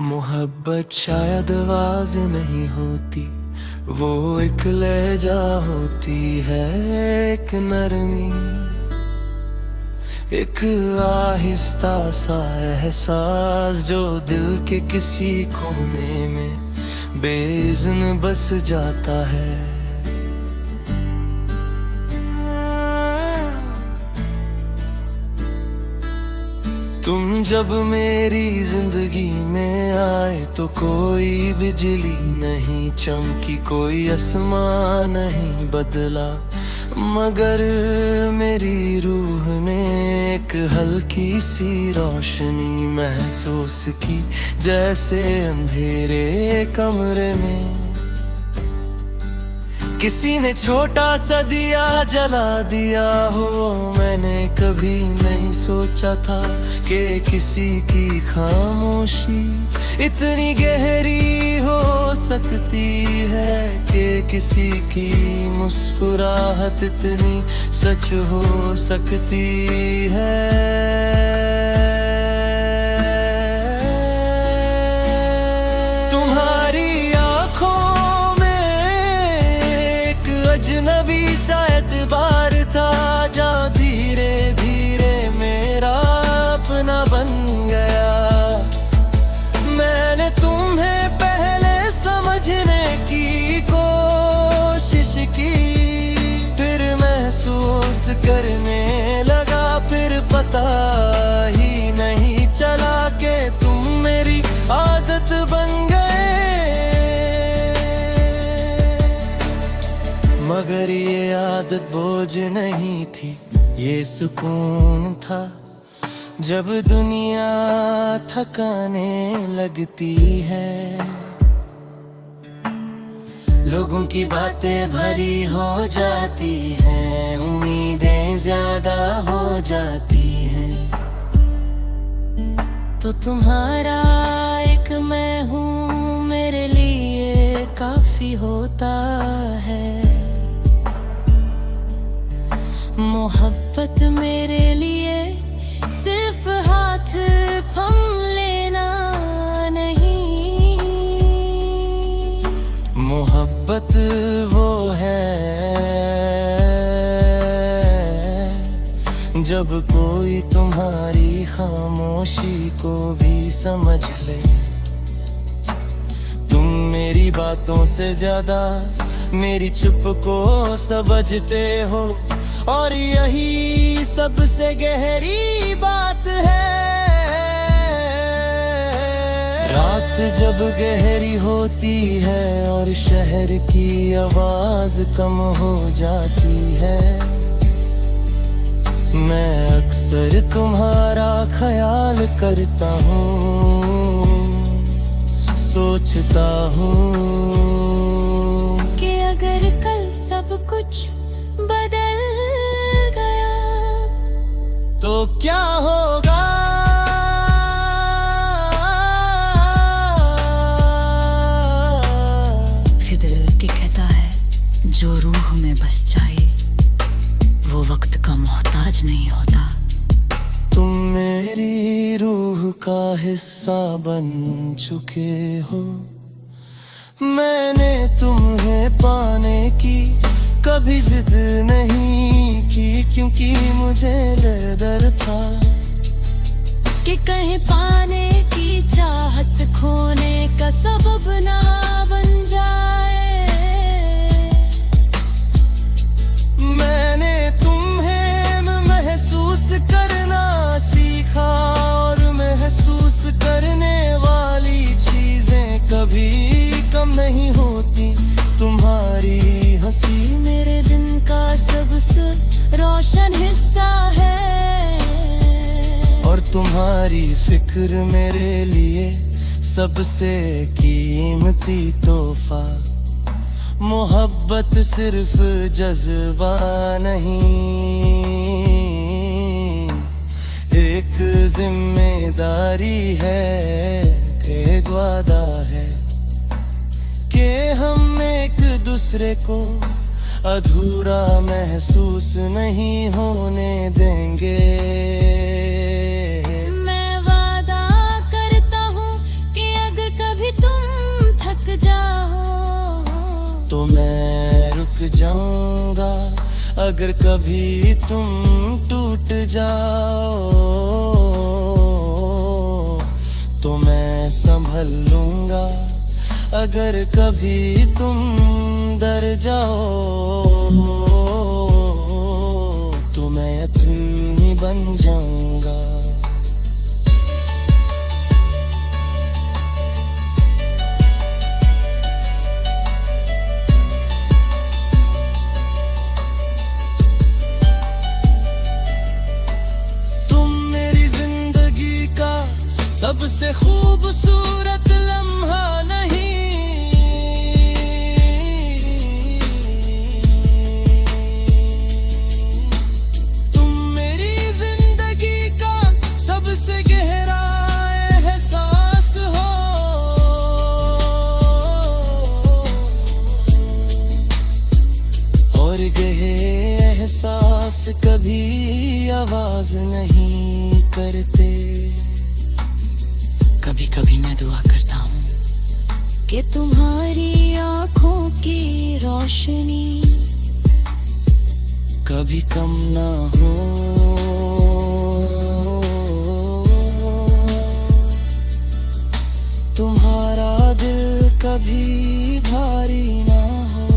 मोहब्बत शायद आवाज नहीं होती, वो एक लहजा होती है, एक नरमी, एक आहिस्ता सा एहसास जो दिल के किसी कोने में बेइज़्न बस जाता है। तुम जब मेरी जिंदगी में आए तो कोई बिजली नहीं चमकी, कोई आसमां नहीं बदला, मगर मेरी रूह ने एक हल्की सी रोशनी महसूस की, जैसे अंधेरे कमरे में किसी ने छोटा सा दिया जला दिया हो। मैंने कभी नहीं सोचा था कि किसी की खामोशी इतनी गहरी हो सकती है, कि किसी की मुस्कुराहट इतनी सच हो सकती है। अजनबी सा एतबार था, जा धीरे धीरे मेरा अपना बन गया। मैंने तुम्हें पहले समझने की कोशिश की, फिर महसूस करने लगा, फिर पता ही नहीं चला कि तुम मेरी आदत बन गए। मगर ये आदत बोझ नहीं थी, ये सुकून था, जब दुनिया थकाने लगती है। लोगों की बातें भरी हो जाती हैं, उम्मीदें ज्यादा हो जाती हैं, तो तुम्हारा एक मैं हूँ मेरे लिए काफी होता है। मोहब्बत मेरे लिए सिर्फ हाथ थम लेना नहीं, मोहब्बत वो है जब कोई तुम्हारी खामोशी को भी समझ ले। तुम मेरी बातों से ज्यादा मेरी चुप को समझते हो, और यही सबसे गहरी बात है। रात जब गहरी होती है और शहर की आवाज कम हो जाती है, मैं अक्सर तुम्हारा ख्याल करता हूँ, सोचता हूँ कि अगर कल सब कुछ बदल तो क्या होगा। फिर दिल के कहता है जो रूह में बस जाए वो वक्त का मोहताज नहीं होता। तुम मेरी रूह का हिस्सा बन चुके हो, मैंने तुम्हें पाने की कभी जिद नहीं की, क्योंकि मुझे डर था कि कहीं पाने की चाहत खोने का सबब ना बन जाए। मैंने तुम्हें महसूस करना सीखा, और महसूस करने वाली चीजें कभी कम नहीं होती। तुम्हारी हंसी मेरे दिन का सबसे रोशन हिस्सा है, और तुम्हारी फिक्र मेरे लिए सबसे कीमती तोहफा। मोहब्बत सिर्फ जज्बा नहीं, एक जिम्मेदारी है, एक वादा है कि हम एक दूसरे को अधूरा महसूस नहीं होने देंगे। मैं वादा करता हूँ कि अगर अगर कभी तुम टूट जाओ तो मैं संभल लूंगा, अगर कभी तुम डर जाओ तो मैं यतीम ही बन जाऊंगा। सबसे खूबसूरत लम्हा नहीं, तुम मेरी जिंदगी का सबसे गहरा एहसास हो। और गहरे एहसास कभी आवाज नहीं करते। कभी कभी मैं दुआ करता हूँ कि तुम्हारी आंखों की रोशनी कभी कम ना हो, तुम्हारा दिल कभी भारी ना हो,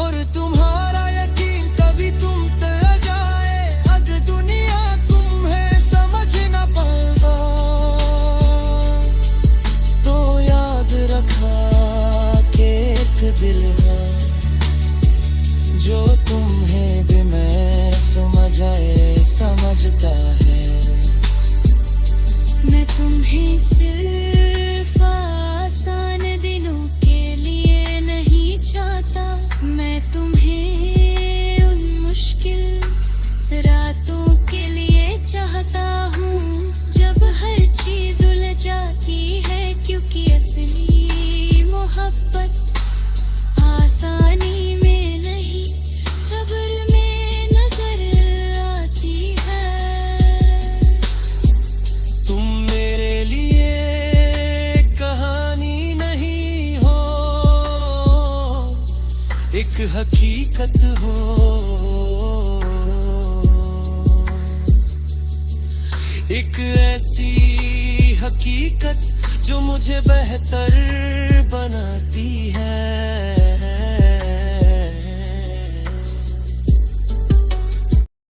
और तुम्हारा यकीन कभी तुम तले जाए। अगर दुनिया तुम्हें समझ ना पाएगा तो याद रखा कि एक दिल है जो तुम्हें भी मैं समझता है। मैं तुम्हें सिर्फ आसान दिनों के लिए नहीं चाहता, मैं तुम्हें उन मुश्किल रातों के लिए चाहता हूँ जब हर चीज उलझ जाती है, क्योंकि असली मोहब्बत आसानी में नहीं सब्र में नजर आती है। तुम मेरे लिए कहानी नहीं हो, एक हकीकत हो। एक ऐसी हकीकत जो मुझे बेहतर बनाती है।